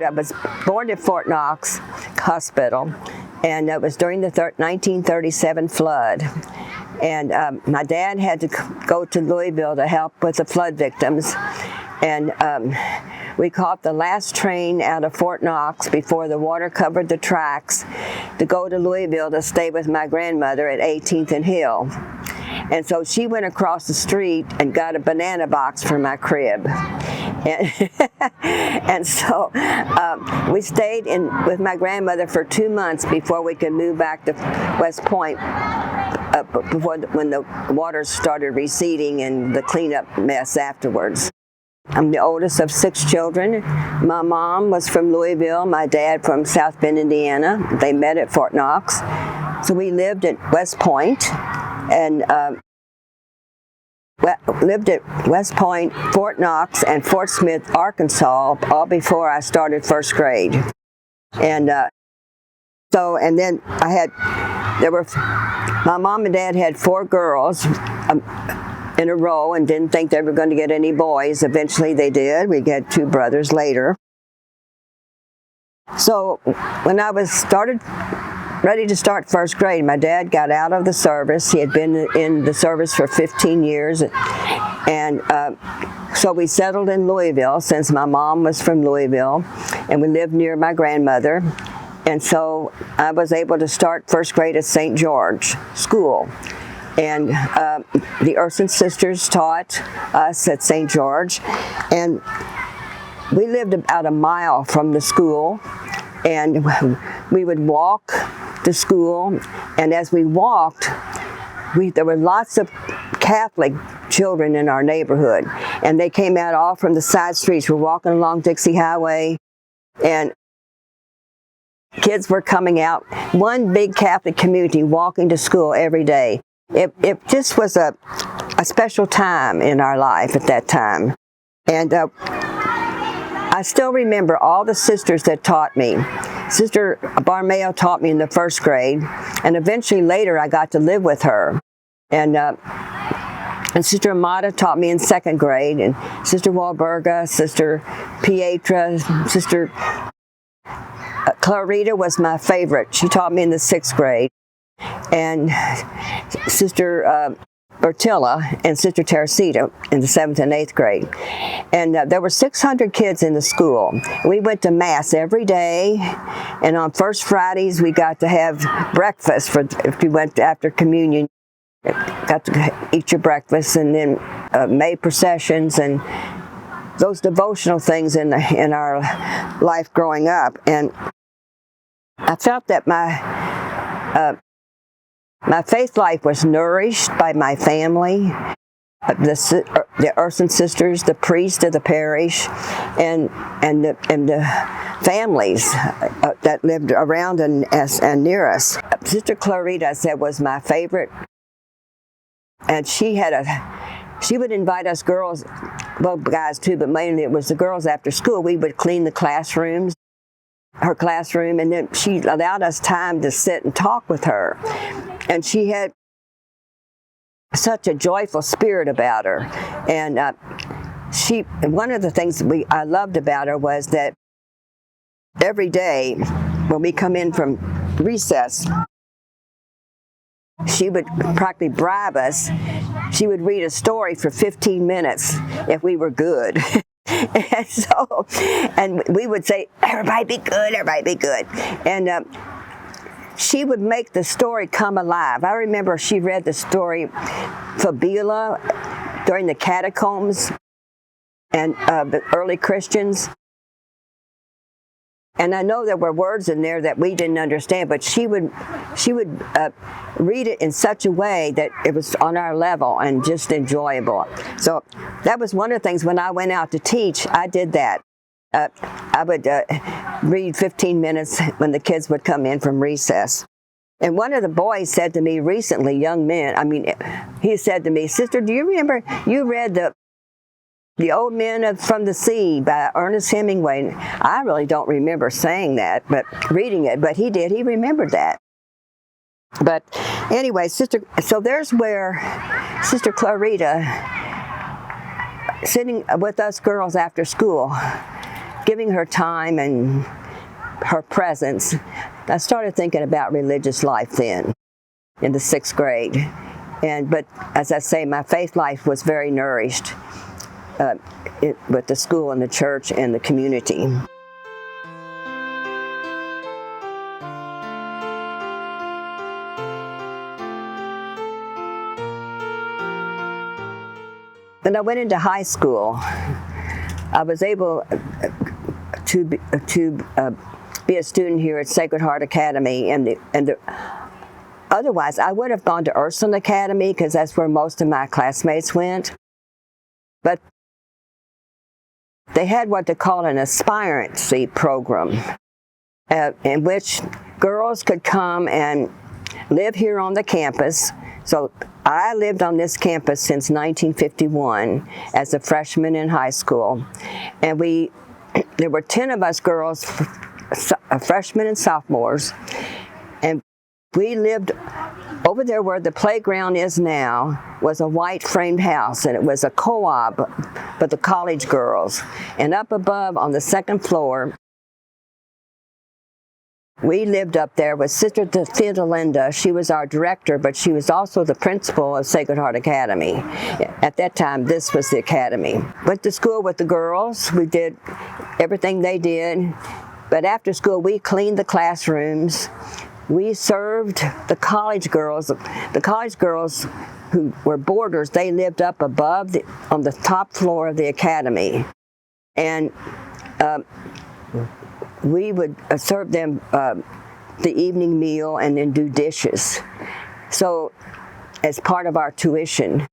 I was born at Fort Knox Hospital, and it was during the 1937 flood. And my dad had to go to Louisville to help with the flood victims. And we caught the last train out of Fort Knox before the water covered the tracks to go to Louisville to stay with my grandmother at 18th and Hill. And so she went across the street and got a banana box for my crib. And so we stayed with my grandmother for 2 months before we could move back to West Point, when the waters started receding and the cleanup mess afterwards. I'm the oldest of 6 children. My mom was from Louisville, my dad from South Bend, Indiana. They met at Fort Knox. So we lived at West Point, and lived at West Point, Fort Knox, and Fort Smith, Arkansas, all before I started first grade. And then my mom and dad had 4 girls in a row and didn't think they were going to get any boys. Eventually they did. We had 2 brothers later. So when I was ready to start first grade, my dad got out of the service. He had been in the service for 15 years. And so we settled in Louisville, since my mom was from Louisville, and we lived near my grandmother. And so I was able to start first grade at St. George School. And the Urson sisters taught us at St. George. And we lived about a mile from the school. And we would walk to school. And as we walked, there were lots of Catholic children in our neighborhood. And they came out all from the side streets. We're walking along Dixie Highway. And kids were coming out, one big Catholic community walking to school every day. It just was a special time in our life at that time. And I still remember all the sisters that taught me. Sister Barmayo taught me in the first grade, and eventually later I got to live with her. And Sister Amata taught me in second grade, and Sister Walburga, Sister Pietra, Sister Clarita was my favorite. She taught me in the 6th grade. And Sister Bertilla and Sister Teresita in the 7th and 8th grade. And there were 600 kids in the school. We went to Mass every day, and on First Fridays we got to have breakfast if you went after communion. Got to eat your breakfast, and then May processions and those devotional things in our life growing up. And I felt that my faith life was nourished by my family, the Urson sisters, the priest of the parish, and the families that lived around and near us. Sister Clarita, I said, was my favorite, and she would invite us girls, well, guys too, but mainly it was the girls after school. We would clean the classrooms, her classroom, and then she allowed us time to sit and talk with her. And she had such a joyful spirit about her. And one of the things I loved about her was that every day when we come in from recess, she would practically bribe us. She would read a story for 15 minutes if we were good. And we would say, everybody be good, everybody be good. And she would make the story come alive. I remember she read the story Fabula during the catacombs and the early Christians. And I know there were words in there that we didn't understand, but she would read it in such a way that it was on our level and just enjoyable. So that was one of the things when I went out to teach, I did that. I would read 15 minutes when the kids would come in from recess. And one of the boys said to me recently, he said to me, "Sister, do you remember you read the Old Men from the Sea by Ernest Hemingway?" I really don't remember saying that, but reading it, but he did. He remembered that. But anyway, so there's where Sister Clarita, sitting with us girls after school, giving her time and her presence, I started thinking about religious life then in the 6th grade. But as I say, my faith life was very nourished with the school and the church and the community. When I went into high school, I was able to be a student here at Sacred Heart Academy, otherwise I would have gone to Ursuline Academy because that's where most of my classmates went. But they had what they call an aspirancy program, in which girls could come and live here on the campus. So I lived on this campus since 1951 as a freshman in high school, and there were 10 of us girls, freshmen and sophomores, and we lived over there where the playground is now. Was a white framed house, and it was a co-op for the college girls. And up above on the 2nd floor, we lived up there with Sister Theodolinda. She was our director, but she was also the principal of Sacred Heart Academy. At that time, this was the academy. Went to school with the girls. We did everything they did. But after school, we cleaned the classrooms. We served the college girls. The college girls who were boarders, they lived up above on the top floor of the academy. And we would serve them the evening meal and then do dishes. So as part of our tuition.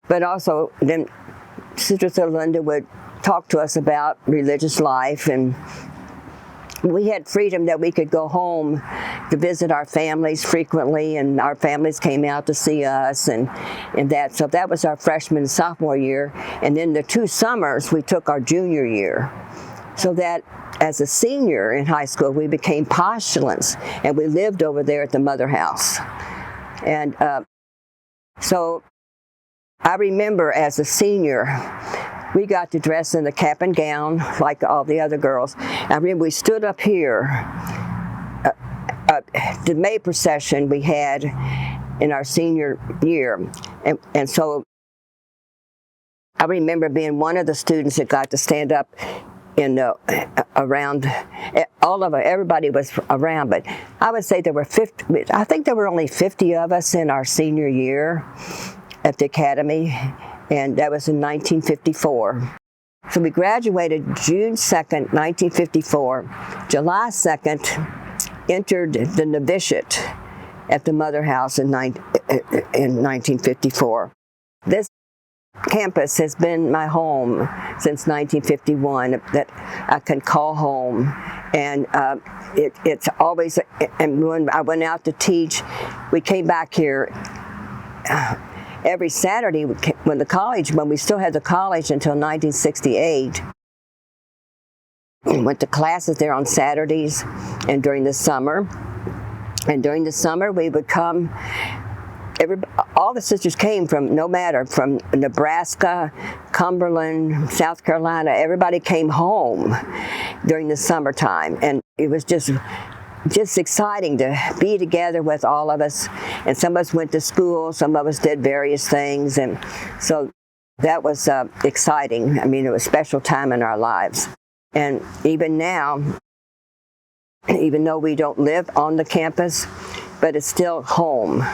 But also then Sister Theodolinda would talk to us about religious life, and we had freedom that we could go home to visit our families frequently, and our families came out to see us and that. So that was our freshman and sophomore year. And then the 2 summers we took our junior year. So that as a senior in high school, we became postulants, and we lived over there at the Mother House. And so I remember as a senior, we got to dress in the cap and gown like all the other girls. I remember we stood up here, the May procession we had in our senior year. And so I remember being one of the students that got to stand up around, everybody was around, but I would say there were 50, I think there were only 50 of us in our senior year at the academy, and that was in 1954. So we graduated June 2nd, 1954. July 2nd, entered the novitiate at the Mother House in 1954. This campus has been my home since 1951, that I can call home, and it's always, and when I went out to teach, we came back here every Saturday when we still had the college until 1968. We went to classes there on Saturdays and during the summer. And during the summer we would come, all the sisters came from Nebraska, Cumberland, South Carolina. Everybody came home during the summertime, and it was just exciting to be together with all of us. And some of us went to school, some of us did various things, and so that was exciting. I mean, it was a special time in our lives. And even now, even though we don't live on the campus, but it's still home.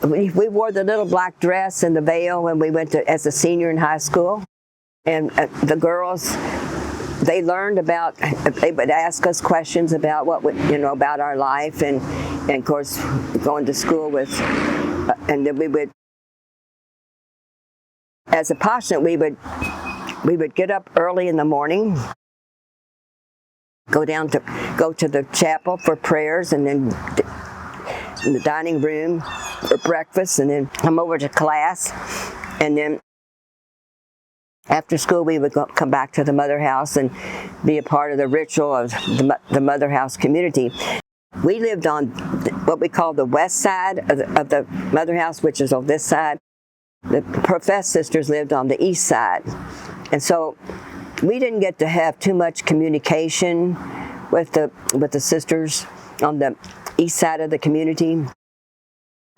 We wore the little black dress and the veil when we went to, as a senior in high school. And the girls, they learned about, they would ask us questions about about our life, and of course going to school with, and then we would, as a postulant, we would get up early in the morning, go to the chapel for prayers, and then in the dining room for breakfast, and then come over to class, and then after school we would come back to the Mother House and be a part of the ritual of the Mother House community. We lived on what we call the west side of the Mother House, which is on this side. The professed sisters lived on the east side. And so we didn't get to have too much communication with the sisters on the east side of the community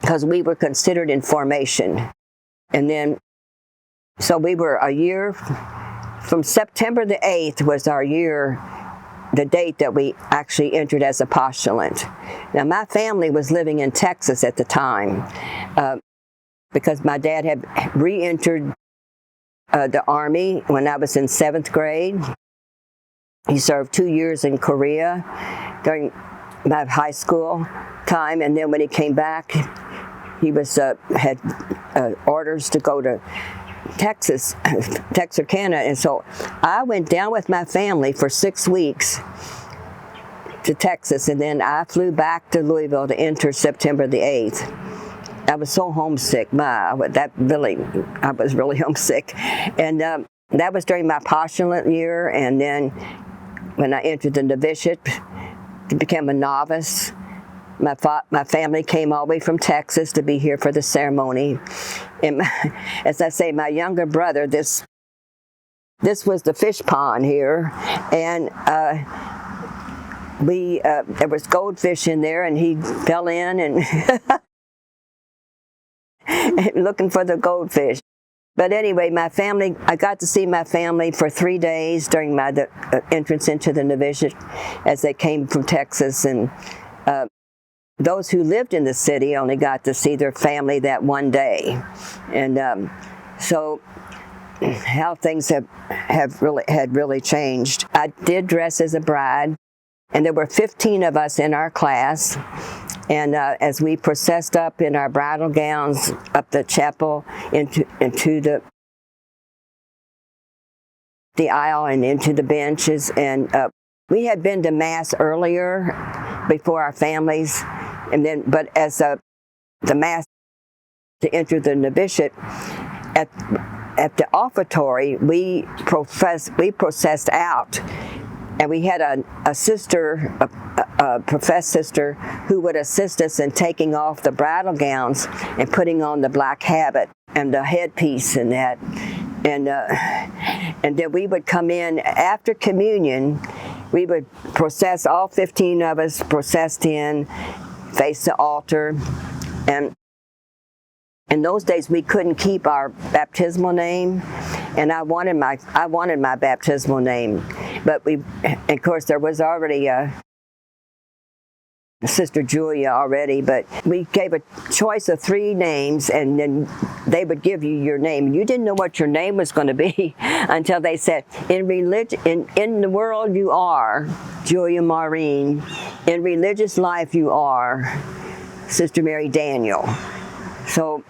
because we were considered in formation. And then, so we were a year, from September the 8th was our year, the date that we actually entered as a postulant. Now, my family was living in Texas at the time because my dad had re-entered the Army when I was in 7th grade. He served 2 years in Korea during my high school time, and then when he came back, he was had orders to go to Texarkana, and so I went down with my family for 6 weeks to Texas, and then I flew back to Louisville to enter September the 8th. I was so homesick. I was really homesick, and that was during my postulant year. And then when I entered the novitiate to become a novice, my family came all the way from Texas to be here for the ceremony. And as I say, my younger brother, this was the fish pond here, and there was goldfish in there, and he fell in and looking for the goldfish. But anyway, I got to see my family for 3 days during my entrance into the novitiate as they came from Texas, and those who lived in the city only got to see their family that one day. And so how things had really changed. I did dress as a bride, and there were 15 of us in our class. And as we processed up in our bridal gowns up the chapel into the aisle and into the benches, and we had been to Mass earlier before our families, but as the Mass to enter the novitiate at the offertory, we processed out. And we had a sister, a professed sister, who would assist us in taking off the bridal gowns and putting on the black habit and the headpiece and that. And then we would come in after communion. We would process, all 15 of us processed in, face the altar. And in those days, we couldn't keep our baptismal name, and I wanted my baptismal name. But of course, there was already Sister Julia already, but we gave a choice of 3 names, and then they would give you your name. You didn't know what your name was going to be until they said, in the world you are Julia Maureen. In religious life you are Sister Mary Daniel. So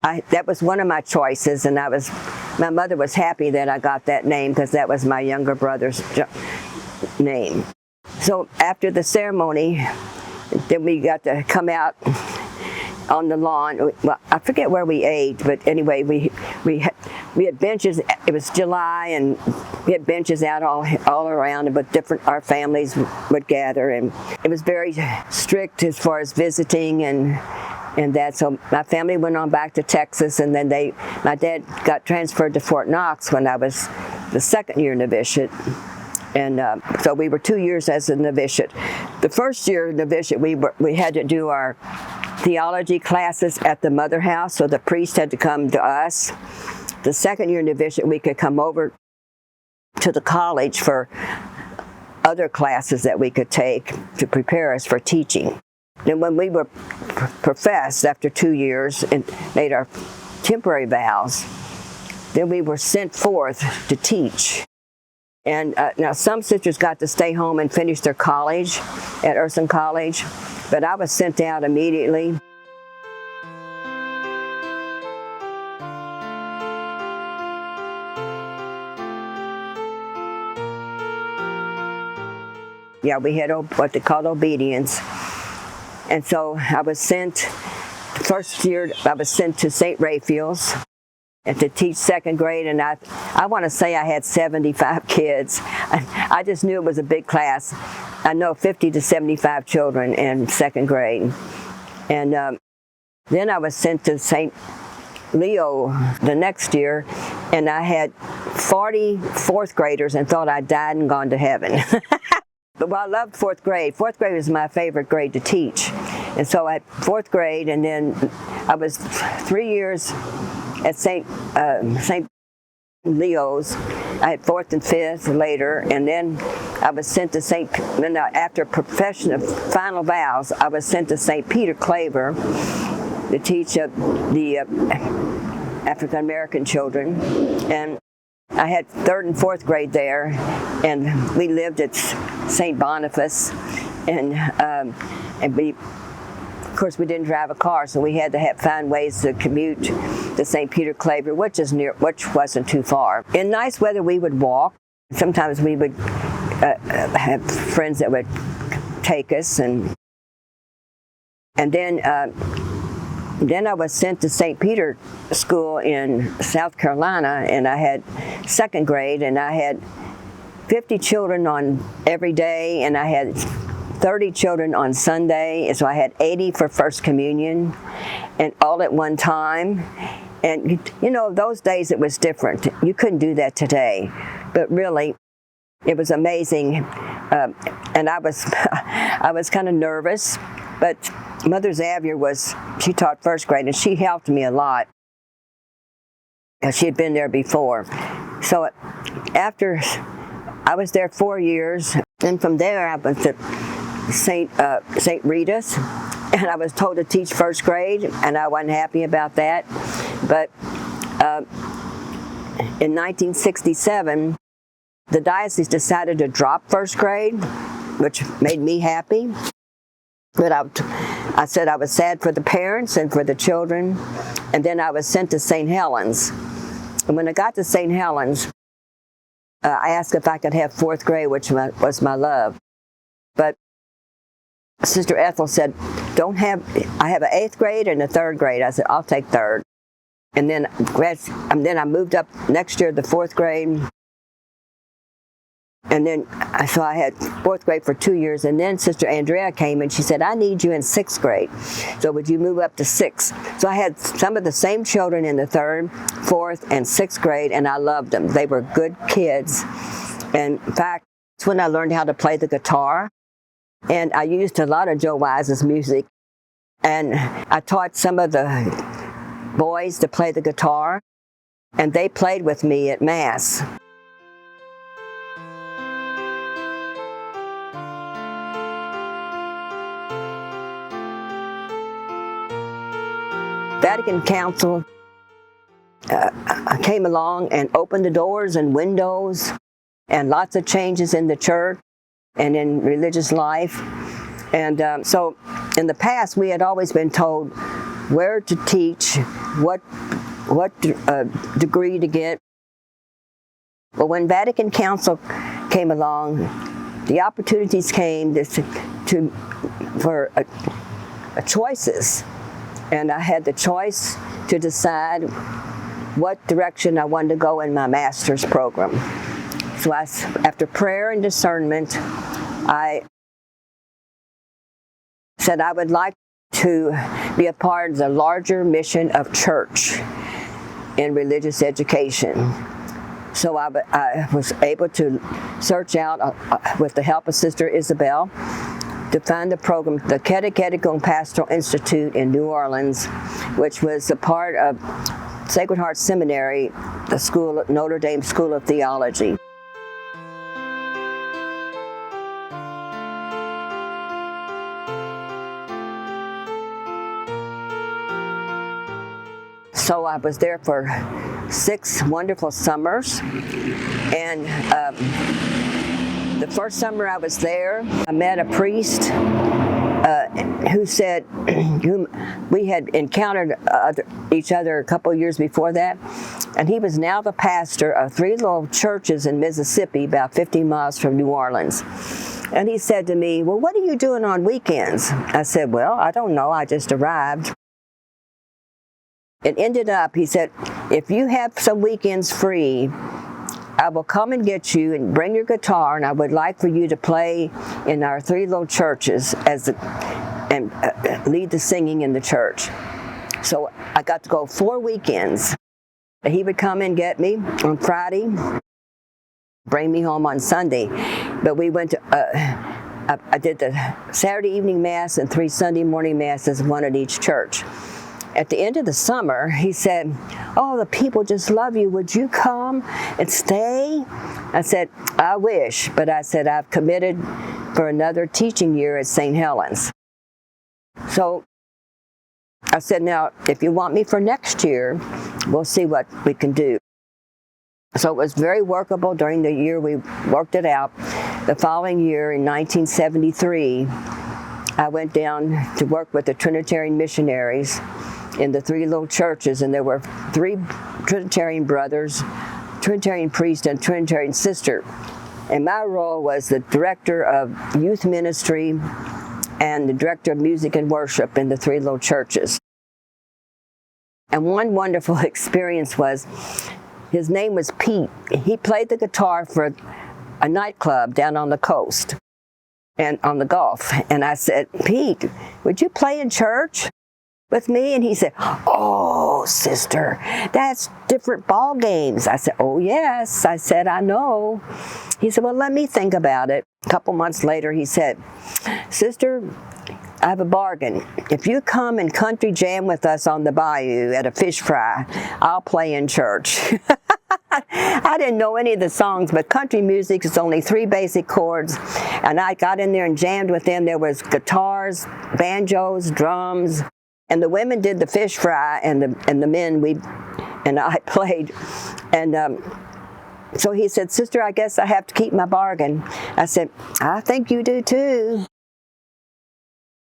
that was one of my choices, and my mother was happy that I got that name because that was my younger brother's name. So after the ceremony, then we got to come out on the lawn. Well, I forget where we ate, but anyway, we had benches. It was July, and we had benches out all around, but our families would gather, and it was very strict as far as visiting and that. So my family went on back to Texas, and then my dad got transferred to Fort Knox when I was the 2nd year novitiate. And so we were 2 years as a novitiate. The first year novitiate, we had to do our theology classes at the mother house, so the priest had to come to us. The 2nd year novitiate, we could come over to the college for other classes that we could take to prepare us for teaching. And when we were professed after 2 years and made our temporary vows, then we were sent forth to teach. And now some sisters got to stay home and finish their college at Ursuline College, but I was sent out immediately. Yeah, we had what they called obedience. And so I was sent, the first year I was sent to St. Raphael's and to teach 2nd grade, and I want to say I had 75 kids. I just knew it was a big class. I know 50 to 75 children in 2nd grade. And then I was sent to St. Leo the next year, and I had 40 fourth graders and thought I died and gone to heaven. But I loved fourth grade. Fourth grade was my favorite grade to teach. And so at fourth grade, and then I was 3 years at St. Leo's. I had fourth and fifth later, and then I was sent to after profession of final vows, I was sent to St. Peter Claver to teach the African American children. And I had third and fourth grade there, and we lived at St. Boniface, and we, of course, we didn't drive a car, so we had to find ways to commute to St. Peter Claver, which wasn't too far. In nice weather, we would walk. Sometimes we would have friends that would take us, and then I was sent to St. Peter School in South Carolina, and I had second grade, and I had 50 children on every day, and I had 30 children on Sunday, and so I had 80 for First Communion, and all at one time. And you know, those days it was different. You couldn't do that today, but really, it was amazing. And I was kind of nervous, but Mother Xavier she taught first grade, and she helped me a lot. She had been there before. So after I was there 4 years, and from there I went to St. Rita's, and I was told to teach first grade, and I wasn't happy about that. But in 1967, the diocese decided to drop first grade, which made me happy. But I said I was sad for the parents and for the children, and then I was sent to St. Helens. And when I got to St. Helens, I asked if I could have fourth grade, which was my love. But Sister Ethel said, I have an eighth grade and a third grade. I said, I'll take third. And then I moved up next year to fourth grade. And then, so I had fourth grade for 2 years, and then Sister Andrea came and she said, I need you in sixth grade. So would you move up to sixth? So I had some of the same children in the third, fourth, and sixth grade, and I loved them. They were good kids. And in fact, that's when I learned how to play the guitar. And I used a lot of Joe Wise's music. And I taught some of the boys to play the guitar, and they played with me at Mass. Vatican Council came along and opened the doors and windows and lots of changes in the church and in religious life. And so in the past, we had always been told where to teach, what degree to get. But when Vatican Council came along, the opportunities came for choices. And I had the choice to decide what direction I wanted to go in my master's program. So after prayer and discernment, I said I would like to be a part of the larger mission of church in religious education. So I was able to search out, with the help of Sister Isabel, to find the program, the Catechetical and Pastoral Institute in New Orleans, which was a part of Sacred Heart Seminary, the Notre Dame School of Theology. So I was there for 6 wonderful summers, and the first summer I was there, I met a priest whom we had encountered each other a couple of years before that, and he was now the pastor of 3 little churches in Mississippi, about 50 miles from New Orleans. And he said to me, well, what are you doing on weekends? I said, well, I don't know, I just arrived. It ended up, he said, if you have some weekends free, I will come and get you and bring your guitar, and I would like for you to play in our 3 little churches and lead the singing in the church. So I got to go 4 weekends, He would come and get me on Friday, bring me home on Sunday. But we went to, I did the Saturday evening Mass and 3 Sunday morning Masses, one at each church. At the end of the summer, he said, "Oh, the people just love you. Would you come and stay?" I said, "I wish," but I said, "I've committed for another teaching year at St. Helens." So I said, "Now, if you want me for next year, we'll see what we can do." So it was very workable during the year. We worked it out. The following year, in 1973, I went down to work with the Trinitarian missionaries in the 3 little churches, and there were 3 Trinitarian brothers, Trinitarian priest, and Trinitarian sister. And my role was the director of youth ministry and the director of music and worship in the 3 little churches. And one wonderful experience was, his name was Pete. He played the guitar for a nightclub down on the coast and on the Gulf. And I said, "Pete, would you play in church with me?" And he said, "Oh, sister, that's different ball games." I said, "Oh, yes." I said, "I know." He said, "Well, let me think about it." A couple months later, he said, "Sister, I have a bargain. If you come and country jam with us on the bayou at a fish fry, I'll play in church." I didn't know any of the songs, but country music is only 3 basic chords. And I got in there and jammed with them. There was guitars, banjos, drums, and the women did the fish fry, and the men, I played. And so he said, "Sister, I guess I have to keep my bargain." I said, "I think you do too."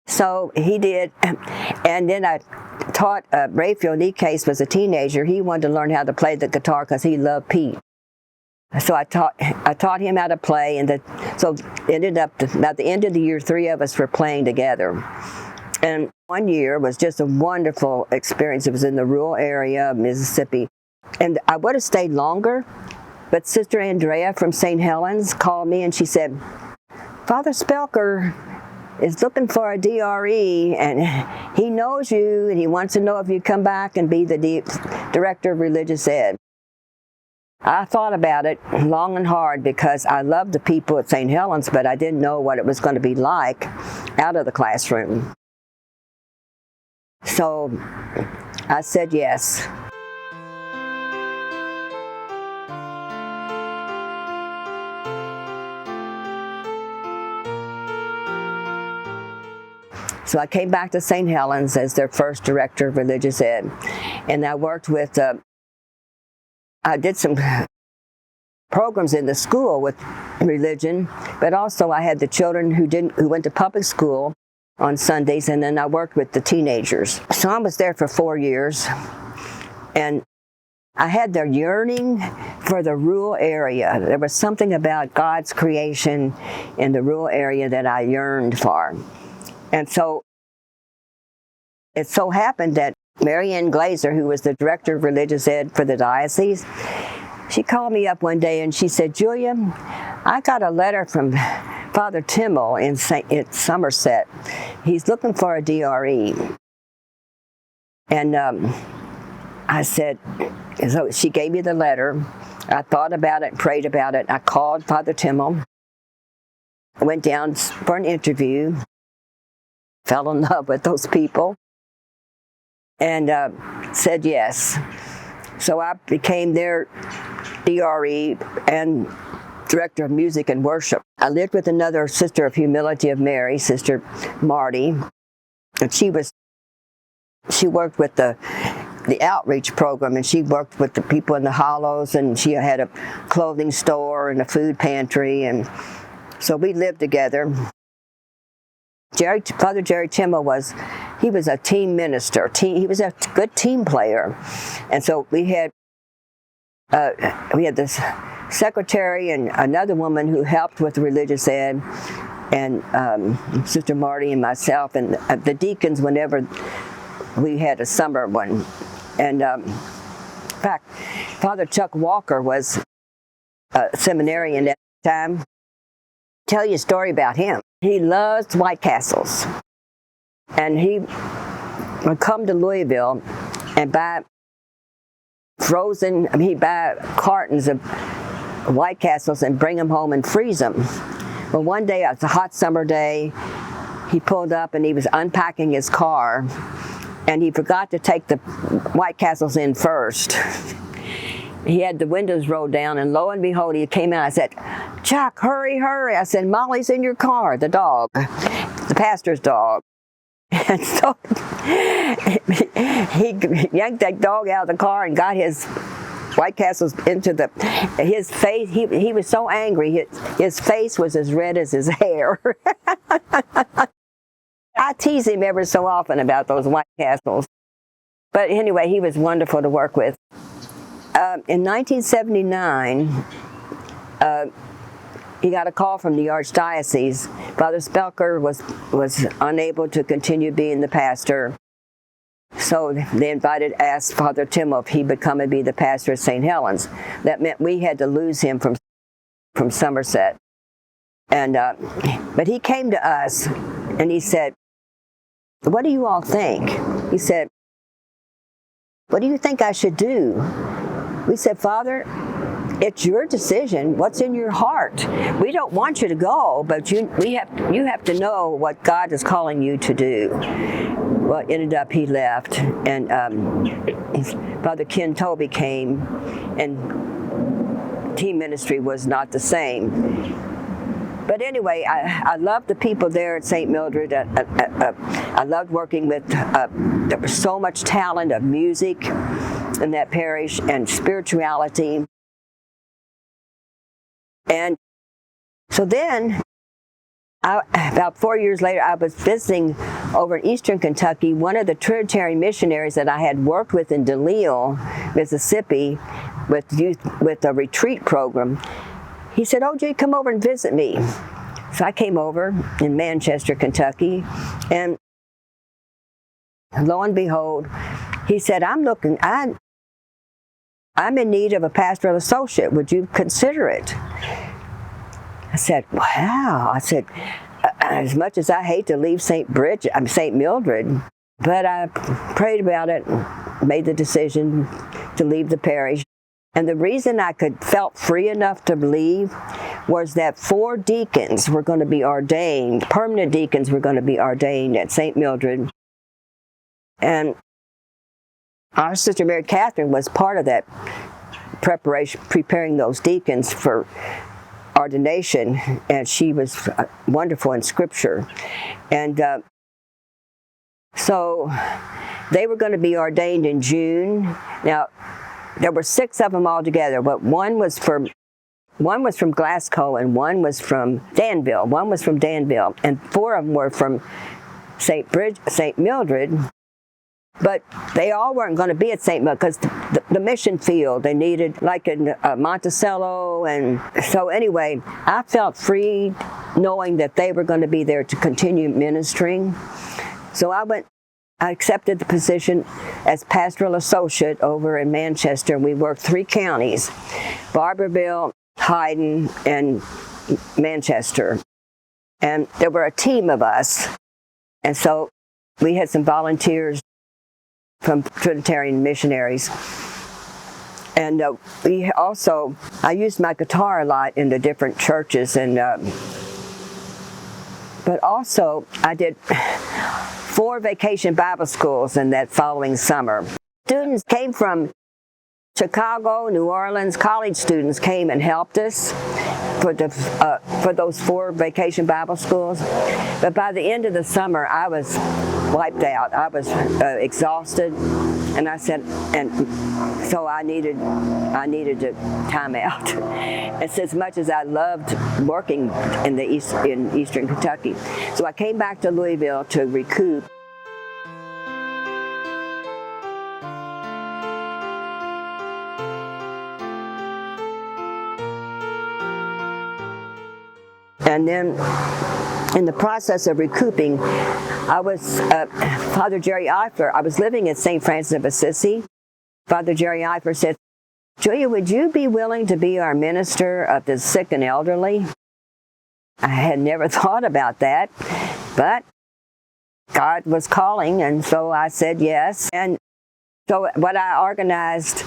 So he did, and then I taught Raphael Nikes was a teenager. He wanted to learn how to play the guitar because he loved Pete. So I taught him how to play, and so it ended up at the end of the year, 3 of us were playing together. And one year was just a wonderful experience. It was in the rural area of Mississippi, and I would have stayed longer, but Sister Andrea from St. Helens called me and she said, "Father Spelker is looking for a DRE, and he knows you, and he wants to know if you come back and be the director of religious ed." I thought about it long and hard because I loved the people at St. Helens, but I didn't know what it was going to be like out of the classroom. So I said yes. So I came back to St. Helens as their first director of religious ed, and I worked with, I did some programs in the school with religion, but also I had the children who went to public school on Sundays, and then I worked with the teenagers. So I was there for 4 years, and I had their yearning for the rural area. There was something about God's creation in the rural area that I yearned for. And so it so happened that Mary Ann Glazer, who was the director of religious ed for the diocese, she called me up one day and she said, "Julia, I got a letter from Father Timmel in Somerset. He's looking for a DRE." And I said, so she gave me the letter. I thought about it, prayed about it. I called Father Timmel. I went down for an interview. Fell in love with those people, and said yes. So I became their DRE and director of music and worship. I lived with another Sister of Humility of Mary, Sister Marty, and she worked with the outreach program, and she worked with the people in the hollows, and she had a clothing store and a food pantry, and so we lived together. Father Jerry Timmel was a team minister. He was a good team player, and so we had this secretary and another woman who helped with religious ed, and Sister Marty and myself, and the deacons whenever we had a summer one. And in fact, Father Chuck Walker was a seminarian at the time. Tell you a story about him. He loves White Castles, and he would come to Louisville and buy frozen, he'd buy cartons of White Castles and bring them home and freeze them. Well, one day, it's a hot summer day, he pulled up and he was unpacking his car, and he forgot to take the White Castles in first. He had the windows rolled down, and lo and behold, he came out. I said, "Chuck, hurry, hurry." I said, "Molly's in your car," the dog, the pastor's dog. And so he yanked that dog out of the car and got his White Castles into his face. He was so angry. His face was as red as his hair. I tease him ever so often about those White Castles. But anyway, he was wonderful to work with. In 1979, he got a call from the Archdiocese. Father Spelker was unable to continue being the pastor. So they asked Father Timo if he would come and be the pastor at St. Helens. That meant we had to lose him from Somerset. And but he came to us and he said, "What do you all think?" He said, "What do you think I should do?" We said, "Father, it's your decision. What's in your heart? We don't want you to go, but you have to know what God is calling you to do." Well, it ended up he left, and Father Ken Toby came, and team ministry was not the same. But anyway, I loved the people there at St. Mildred. I loved working with, there was so much talent of music in that parish and spirituality. And so then, about 4 years later, I was visiting over in eastern Kentucky. One of the Trinitarian missionaries that I had worked with in DeLisle, Mississippi, with a retreat program, he said, "Oh, gee, come over and visit me." So I came over in Manchester, Kentucky, and lo and behold, he said, I'm in need of a pastoral associate. Would you consider it? I said, "Wow." I said, as much as I hate to leave St. Mildred, but I prayed about it, made the decision to leave the parish. And the reason I felt free enough to leave was that 4 deacons were going to be ordained, permanent deacons were going to be ordained at St. Mildred. And our Sister Mary Catherine was part of that preparation, preparing those deacons for ordination, and she was wonderful in Scripture. And so they were going to be ordained in June. Now, there were 6 of them altogether, but one was from Glasgow and one was from Danville. And 4 of them were from St. Mildred. But they all weren't going to be at St. Mildred because the mission field, they needed, like in Monticello. And so anyway, I felt free knowing that they were going to be there to continue ministering. So I accepted the position as pastoral associate over in Manchester. We worked 3 counties, Barbourville, Hyden, and Manchester. And there were a team of us. And so we had some volunteers from Trinitarian missionaries. And I used my guitar a lot in the different churches, and but also I did 4 vacation Bible schools in that following summer. Students came from Chicago, New Orleans, college students came and helped us for those 4 vacation Bible schools. But by the end of the summer, I was wiped out. I was exhausted, and I said, and so I needed a time out. It's as much as I loved working in eastern Kentucky. So I came back to Louisville to recoup. And then, in the process of recouping, I was, Father Jerry Eifler, I was living at St. Francis of Assisi. Father Jerry Eifler said, "Julia, would you be willing to be our minister of the sick and elderly?" I had never thought about that, but God was calling, and so I said yes. And so what I organized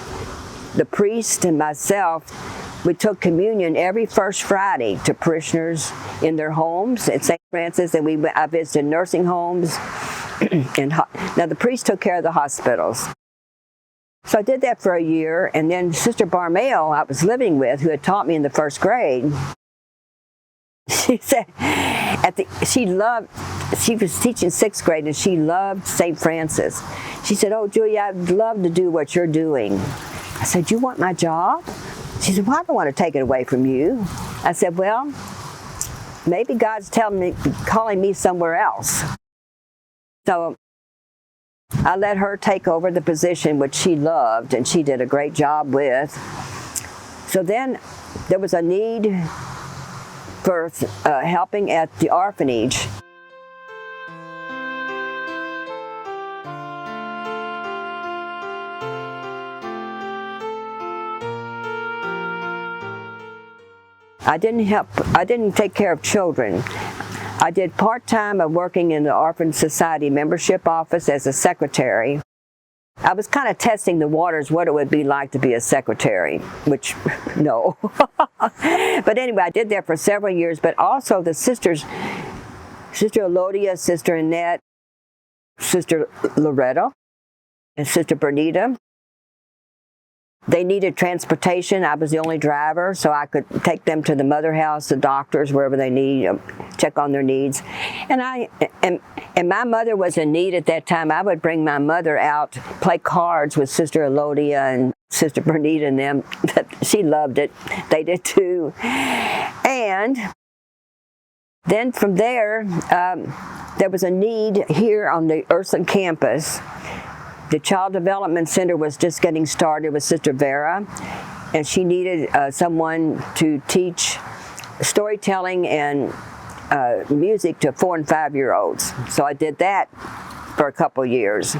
the priest and myself, we took communion every first Friday to parishioners in their homes at St. Francis, and I visited nursing homes. Now the priest took care of the hospitals. So I did that for a year, and then Sister Barmail, I was living with, who had taught me in the first grade, she said, she was teaching sixth grade, and she loved St. Francis. She said, "Oh, Julia, I'd love to do what you're doing." I said, "You want my job?" She said, "Well, I don't want to take it away from you." I said, "Well, maybe God's calling me somewhere else." So I let her take over the position which she loved, and she did a great job with. So then there was a need for helping at the orphanage. I didn't take care of children. I did part-time of working in the Orphan Society membership office as a secretary. I was kind of testing the waters, what it would be like to be a secretary, which, no. But anyway, I did that for several years, but also the sisters, Sister Elodia, Sister Annette, Sister Loretta, and Sister Bernita, they needed transportation. I was the only driver, so I could take them to the mother house, the doctors, wherever they need, check on their needs. And my mother was in need at that time. I would bring my mother out, play cards with Sister Elodia and Sister Bernita and them. She loved it. They did too. And then from there, there was a need here on the Ursuline campus. The Child Development Center was just getting started with Sister Vera, and she needed someone to teach storytelling and music to 4- and 5-year-olds. So I did that for a couple years.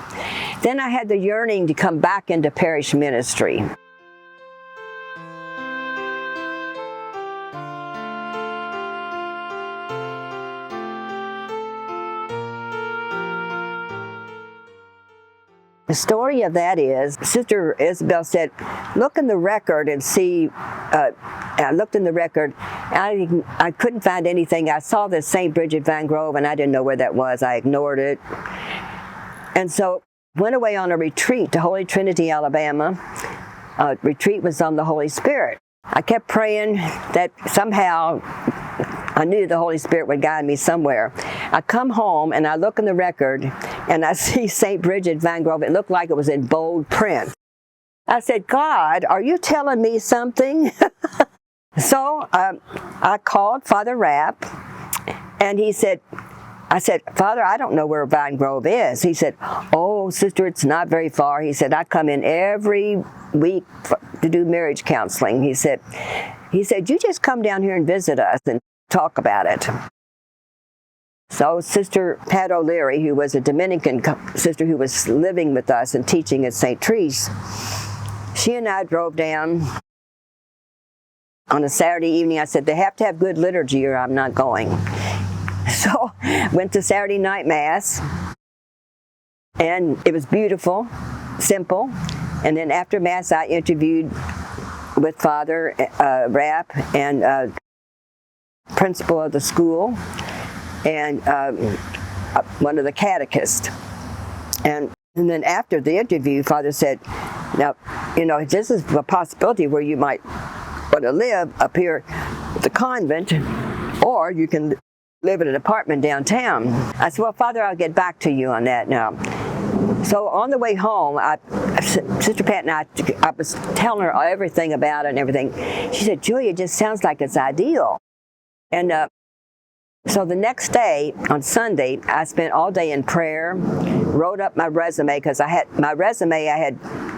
Then I had the yearning to come back into parish ministry. The story of that is, Sister Isabel said, "Look in the record and see." I looked in the record. I couldn't find anything. I saw this St. Bridget Vine Grove, and I didn't know where that was. I ignored it. And so went away on a retreat to Holy Trinity, Alabama. Retreat was on the Holy Spirit. I kept praying that somehow I knew the Holy Spirit would guide me somewhere. I come home and I look in the record and I see St. Bridget Vine Grove. It looked like it was in bold print. I said, "God, are you telling me something?" So I called Father Rapp, and I said, "Father, I don't know where Vine Grove is." He said, "Oh, sister, it's not very far." He said, "I come in every week to do marriage counseling." He said, "You just come down here and visit us and talk about it." So Sister Pat O'Leary, who was a Dominican sister who was living with us and teaching at St. Therese, she and I drove down on a Saturday evening. I said, "They have to have good liturgy or I'm not going." So went to Saturday night Mass, and it was beautiful, simple. And then after Mass, I interviewed with Father Rapp and principal of the school, and one of the catechists. And then after the interview, Father said, "Now, this is a possibility where you might want to live up here at the convent, or you can live in an apartment downtown." I said, "Well, Father, I'll get back to you on that now." So on the way home, Sister Pat and I was telling her everything about it and everything. She said, "Julia, it just sounds like it's ideal." And so the next day, on Sunday, I spent all day in prayer, wrote up my resume, because I had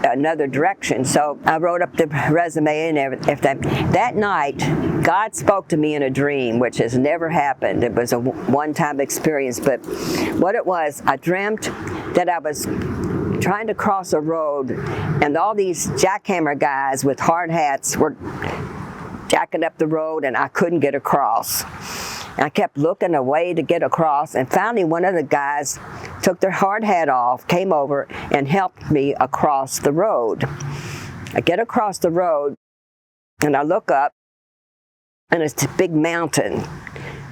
another direction. So I wrote up the resume and everything. That night, God spoke to me in a dream, which has never happened. It was a one-time experience, but what it was, I dreamt that I was trying to cross a road, and all these jackhammer guys with hard hats were jacking up the road, and I couldn't get across. And I kept looking away to get across, and finally one of the guys took their hard hat off, came over, and helped me across the road. I get across the road, and I look up, and it's a big mountain.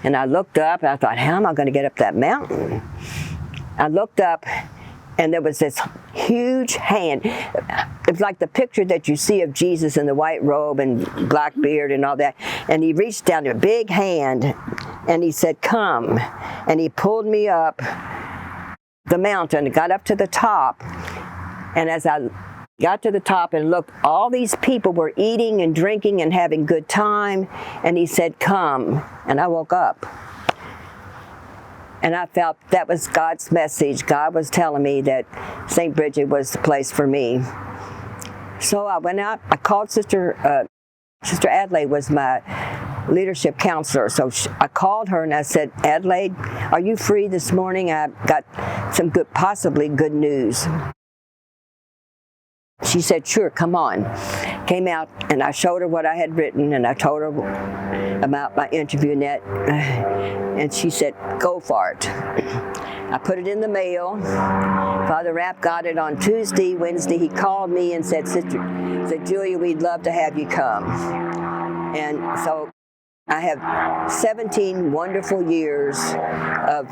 And I looked up, and I thought, how am I going to get up that mountain? I looked up, and there was this huge hand. It was like the picture that you see of Jesus in the white robe and black beard and all that. And he reached down to a big hand, and he said, come. And he pulled me up the mountain, got up to the top. And as I got to the top and looked, all these people were eating and drinking and having good time. And he said, come. And I woke up. And I felt that was God's message. God was telling me that St. Bridget was the place for me. So I went out, I called Sister Adelaide was my leadership counselor. So I called her and I said, Adelaide, are you free this morning? I've got some possibly good news. She said, sure, come on. Came out and I showed her what I had written and I told her about my interview net. And she said, go for it. I put it in the mail. Father Rapp got it on Tuesday. Wednesday he called me and said, Julia, we'd love to have you come. And so I have 17 wonderful years of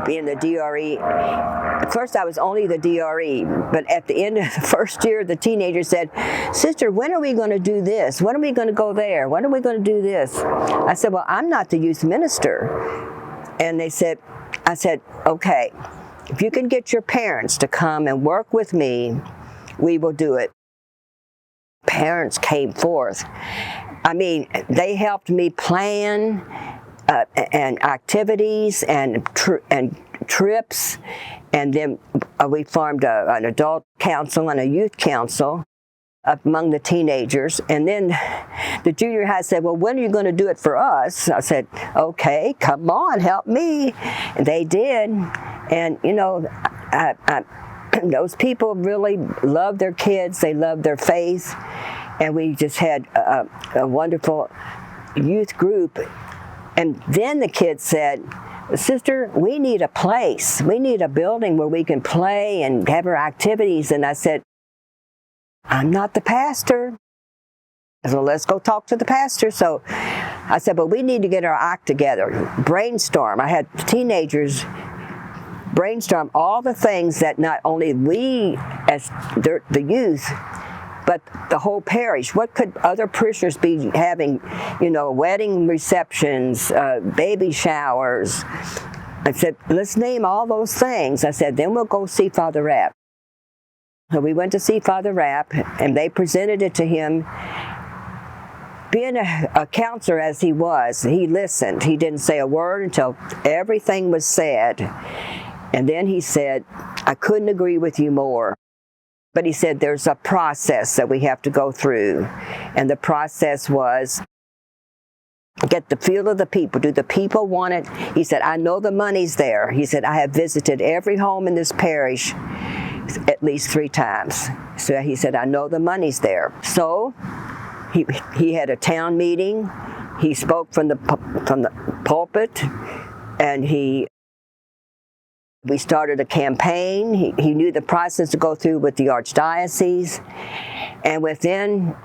being the DRE. At first I was only the DRE, but at the end of the first year, the teenagers said, Sister, when are we going to do this? When are we going to go there? When are we going to do this? I said, well, I'm not the youth minister. And I said, okay, if you can get your parents to come and work with me, we will do it. Parents came forth. I mean, they helped me plan and activities and trips, and then we formed an adult council and a youth council among the teenagers. And then the junior high said, well, when are you going to do it for us? I said, okay, come on, help me. And they did. And, you know, those people really love their kids. They love their faith. And we just had a wonderful youth group. And then the kids said, Sister, we need a place. We need a building where we can play and have our activities. And I said, I'm not the pastor. So let's go talk to the pastor. So I said, but we need to get our act together. Brainstorm. I had teenagers brainstorm all the things that not only we as the youth, but the whole parish. What could other parishioners be having? You know, wedding receptions, baby showers. I said, let's name all those things. I said, then we'll go see Father Rapp. So we went to see Father Rapp, and they presented it to him. Being a counselor as he was, he listened. He didn't say a word until everything was said. And then he said, I couldn't agree with you more. But he said, there's a process that we have to go through. And the process was, get the feel of the people. Do the people want it? He said, I know the money's there. He said, I have visited every home in this parish at least 3 times. So he said, I know the money's there. So he had a town meeting. He spoke from the pulpit, and we started a campaign. He knew the process to go through with the archdiocese. And within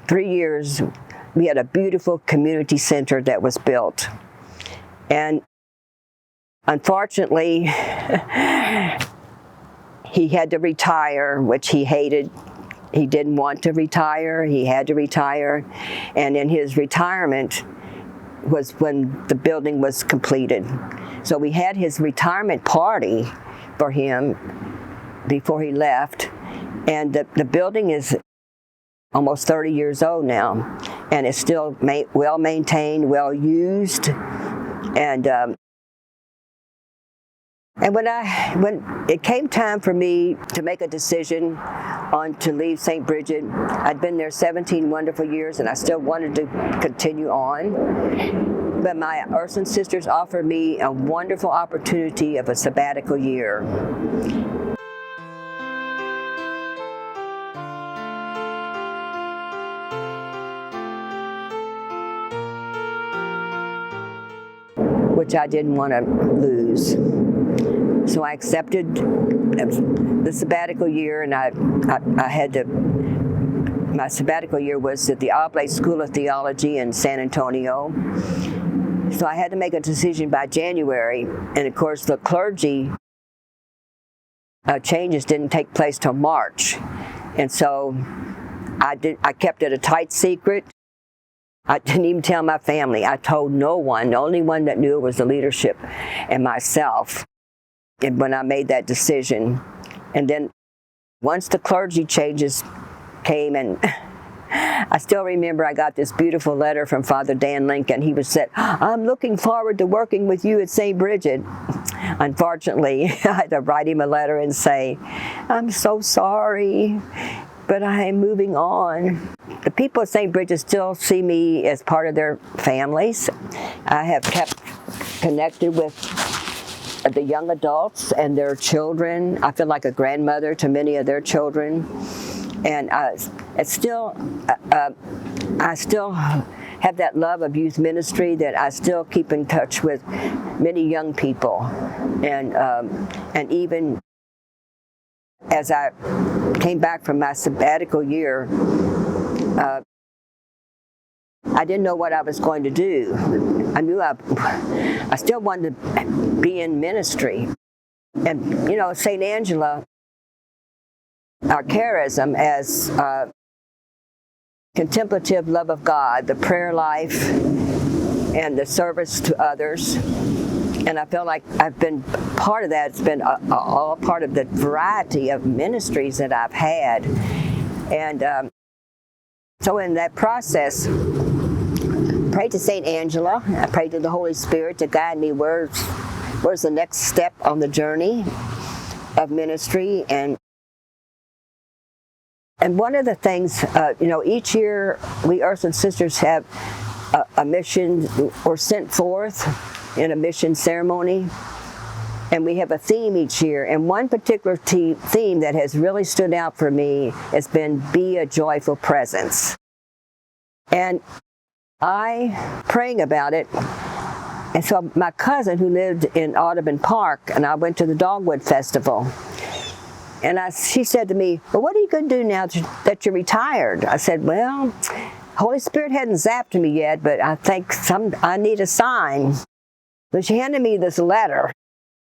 3 years, we had a beautiful community center that was built. And unfortunately, he had to retire, which he hated. He didn't want to retire. He had to retire. And in his retirement was when the building was completed. So we had his retirement party for him before he left. And the building is almost 30 years old now. And it's still well maintained, well used. And when it came time for me to make a decision to leave St. Bridget, I'd been there 17 wonderful years, and I still wanted to continue on. But my Ursuline sisters offered me a wonderful opportunity of a sabbatical year. Which I didn't want to lose. So I accepted the sabbatical year, and I had to my sabbatical year was at the Oblate School of Theology in San Antonio. So I had to make a decision by January, and of course the clergy changes didn't take place till March, and so I kept it a tight secret. I didn't even tell my family. I told no one. The only one that knew was the leadership and myself. And when I made that decision, and then once the clergy changes came, and I still remember I got this beautiful letter from Father Dan Lincoln. He was said, "I'm looking forward to working with you at St. Bridget." Unfortunately, I had to write him a letter and say, "I'm so sorry, but I am moving on." The people at St. Bridget still see me as part of their families. I have kept connected with the young adults and their children. I feel like a grandmother to many of their children. And I still have that love of youth ministry, that I still keep in touch with many young people. And even as I came back from my sabbatical year, I didn't know what I was going to do. I knew I still wanted to be in ministry. And, you know, St. Angela, our charism as contemplative love of God, the prayer life, and the service to others. And I feel like I've been part of that. It's been all part of the variety of ministries that I've had. And so in that process, prayed to St. Angela. I prayed to the Holy Spirit to guide me where's the next step on the journey of ministry. And one of the things, you know, each year we Ursuline Sisters have a mission or sent forth in a mission ceremony. And we have a theme each year. And one particular theme that has really stood out for me has been Be a Joyful Presence. And I praying about it. And so my cousin who lived in Audubon Park, and I went to the Dogwood Festival. And she said to me, "Well, what are you going to do now that you're retired?" I said, "Well, Holy Spirit hadn't zapped me yet, but I think I need a sign." So she handed me this letter,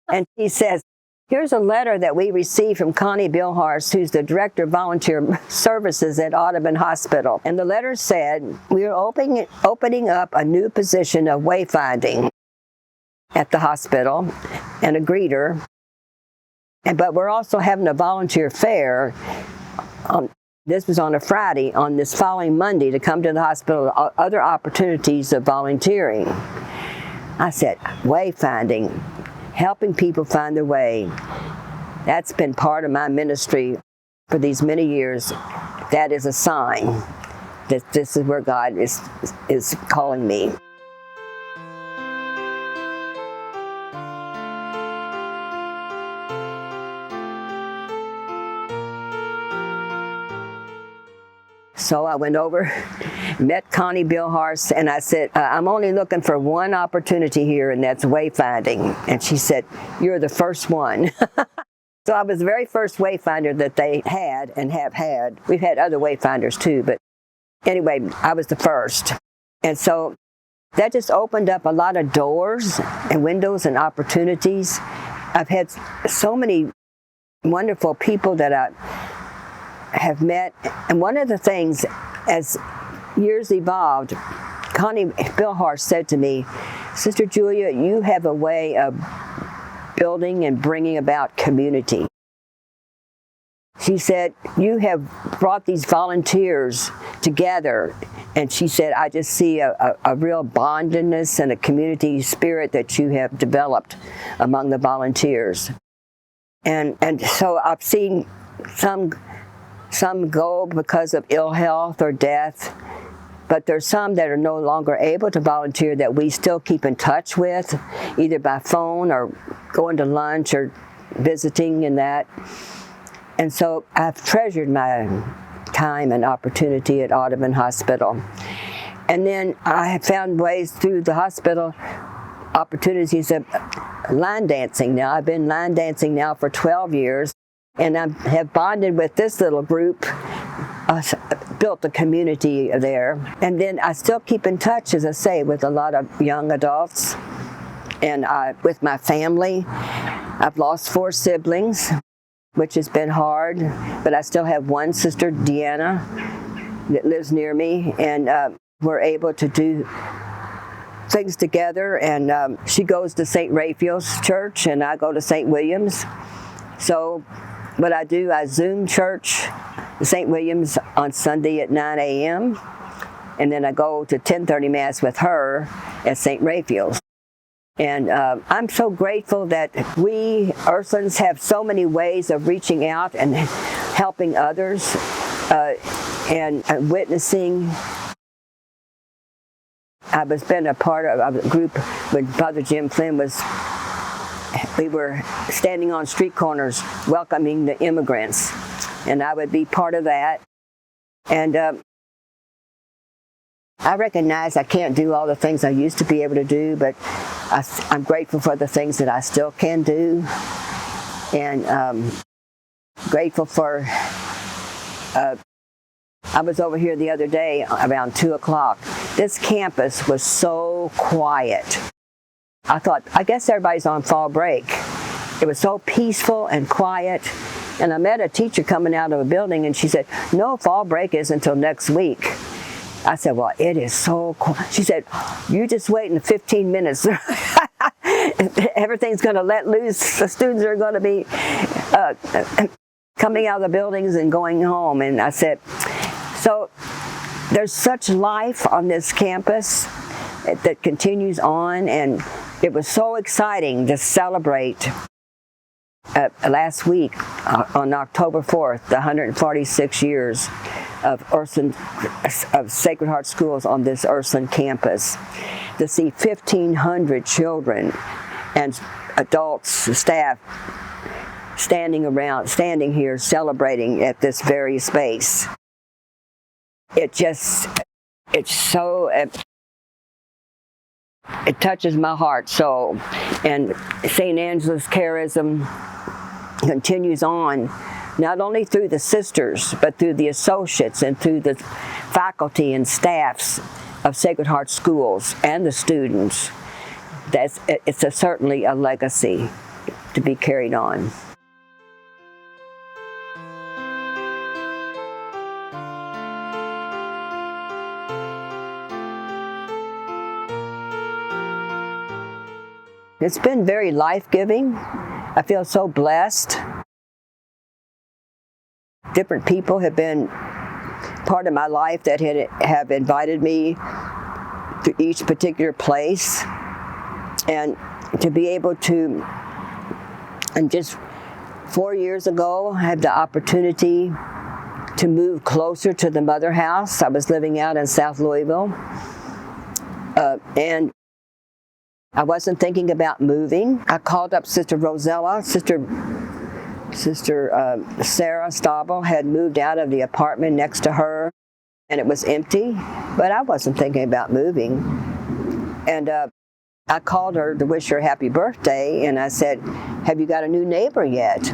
and she says, "Here's a letter that we received from Connie Bilhars, who's the Director of Volunteer Services at Audubon Hospital." And the letter said, "We are opening up a new position of wayfinding at the hospital and a greeter. But we're also having a volunteer fair." This was on a Friday. On this following Monday, to come to the hospital, other opportunities of volunteering. I said, wayfinding, helping people find their way. That's been part of my ministry for these many years. That is a sign that this is where God is calling me. So I went over, met Connie Bilhars, and I said, "I'm only looking for one opportunity here, and that's wayfinding." And she said, "You're the first one." So I was the very first wayfinder that they had and have had. We've had other wayfinders too, but anyway, I was the first. And so that just opened up a lot of doors and windows and opportunities. I've had so many wonderful people that I have met. And one of the things, as years evolved, Connie Bilhars said to me, "Sister Julia, you have a way of building and bringing about community." She said, "You have brought these volunteers together." And she said, "I just see a real bondedness and a community spirit that you have developed among the volunteers." And so I've seen some go because of ill health or death, but there's some that are no longer able to volunteer that we still keep in touch with, either by phone or going to lunch or visiting and that. And so I've treasured my time and opportunity at Audubon Hospital. And then I have found ways through the hospital, opportunities of line dancing. Now I've been line dancing now for 12 years. And I have bonded with this little group, built a community there. And then I still keep in touch, as I say, with a lot of young adults and with my family. I've lost 4 siblings, which has been hard, but I still have one sister, Deanna, that lives near me, and we're able to do things together. And she goes to St. Raphael's Church, and I go to St. William's. So what I do, I Zoom church St. William's on Sunday at 9 a.m., and then I go to 10:30 Mass with her at St. Raphael's. And I'm so grateful that we Ursulines have so many ways of reaching out and helping others and witnessing. I was been a part of a group when Father Jim Flynn was. We were standing on street corners welcoming the immigrants, and I would be part of that. And I recognize I can't do all the things I used to be able to do, but I'm grateful for the things that I still can do, and grateful for. I was over here the other day around 2 o'clock. This campus was so quiet. I thought, I guess everybody's on fall break. It was so peaceful and quiet. And I met a teacher coming out of a building, and she said, no, fall break isn't until next week. I said, well, it is so quiet. She said, you just wait in 15 minutes. Everything's going to let loose. The students are going to be coming out of the buildings and going home. And I said, so there's such life on this campus that continues on, and it was so exciting to celebrate last week on October 4th, the 146 years of Sacred Heart Schools on this Ursuline campus, to see 1,500 children and adults, staff, standing here celebrating at this very space. It's so. It touches my heart so, and St. Angela's charism continues on, not only through the sisters, but through the associates and through the faculty and staffs of Sacred Heart Schools and the students. It's certainly a legacy to be carried on. It's been very life-giving. I feel so blessed. Different people have been part of my life that have invited me to each particular place. And to be able to, and just 4 years ago, I had the opportunity to move closer to the Mother House. I was living out in South Louisville. And I wasn't thinking about moving. I called up Sister Rosella. Sister Sarah Stabel had moved out of the apartment next to her, and it was empty, but I wasn't thinking about moving. And I called her to wish her happy birthday, and I said, have you got a new neighbor yet?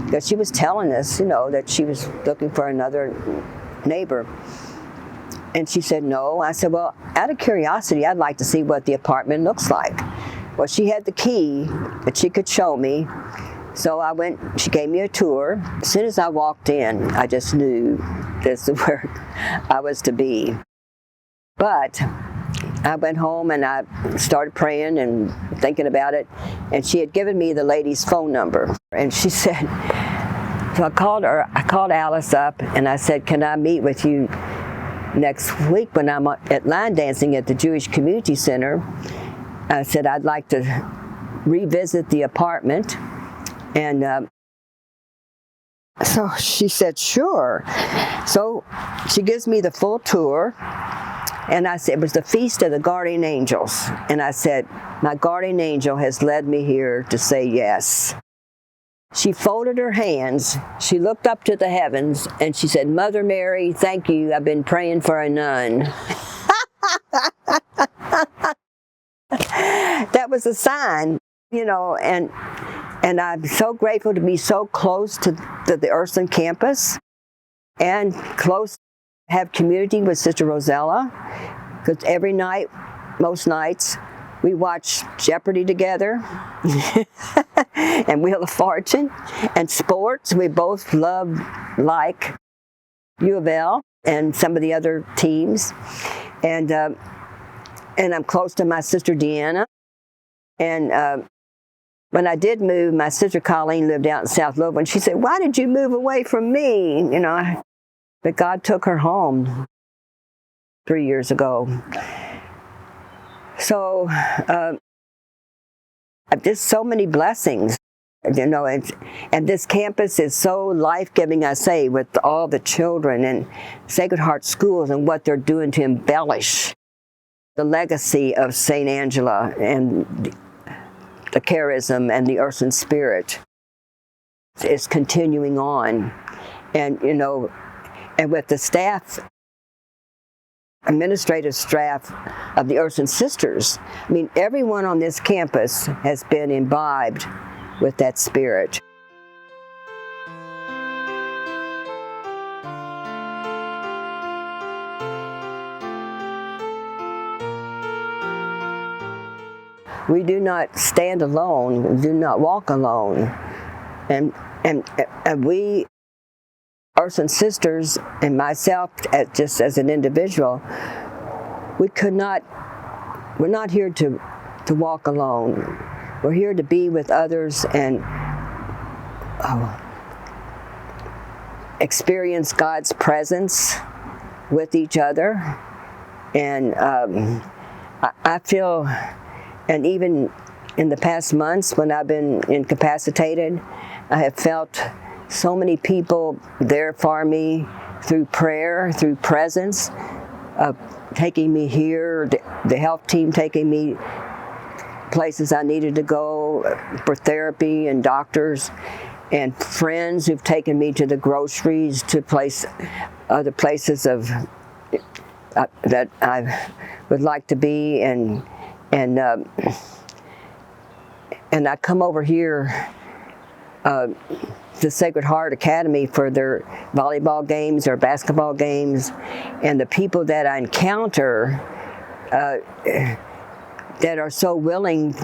Because she was telling us, that she was looking for another neighbor. And she said, no. I said, well, out of curiosity, I'd like to see what the apartment looks like. Well, she had the key that she could show me. So I went, she gave me a tour. As soon as I walked in, I just knew this is where I was to be. But I went home and I started praying and thinking about it. And she had given me the lady's phone number. And she said, so I called Alice up and I said, can I meet with you next week when I'm at line dancing at the Jewish Community Center? I said, I'd like to revisit the apartment. And so she said, sure. So she gives me the full tour. And I said, it was the Feast of the Guardian Angels. And I said, my guardian angel has led me here to say yes. She folded her hands, she looked up to the heavens, and she said, Mother Mary, thank you, I've been praying for a nun. That was a sign, and I'm so grateful to be so close to the Ursuline campus and close, have community with Sister Rosella, because every night, most nights, we watch Jeopardy together and Wheel of Fortune and sports. We both love, like U of L and some of the other teams. And I'm close to my sister Deanna. And when I did move, my sister Colleen lived out in South Louisville, and she said, "Why did you move away from me?" You know, but God took her home 3 years ago. So, just so many blessings, you know, and this campus is so life-giving, I say, with all the children and Sacred Heart Schools and what they're doing to embellish the legacy of St. Angela and the charism and the Ursuline spirit is continuing on. And, you know, and with the staff, administrative staff of the Ursuline Sisters, I mean, everyone on this campus has been imbibed with that spirit. We do not stand alone, we do not walk alone. And we, Ursuline Sisters, and myself, just as an individual, we're not here to walk alone. We're here to be with others and experience God's presence with each other. And I feel, and even in the past months when I've been incapacitated, I have felt so many people there for me through prayer, through presence, taking me here, the health team taking me places I needed to go for therapy, and doctors, and friends who've taken me to the groceries, to other places of that I would like to be, and I come over here, the Sacred Heart Academy, for their volleyball games or basketball games, and the people that I encounter that are so willing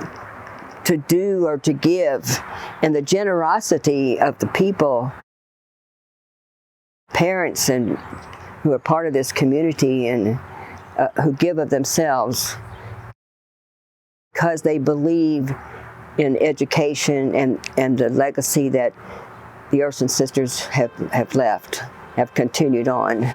to do or to give, and the generosity of the people, parents and who are part of this community, and who give of themselves because they believe in education and the legacy that the Ursuline Sisters have left, have continued on.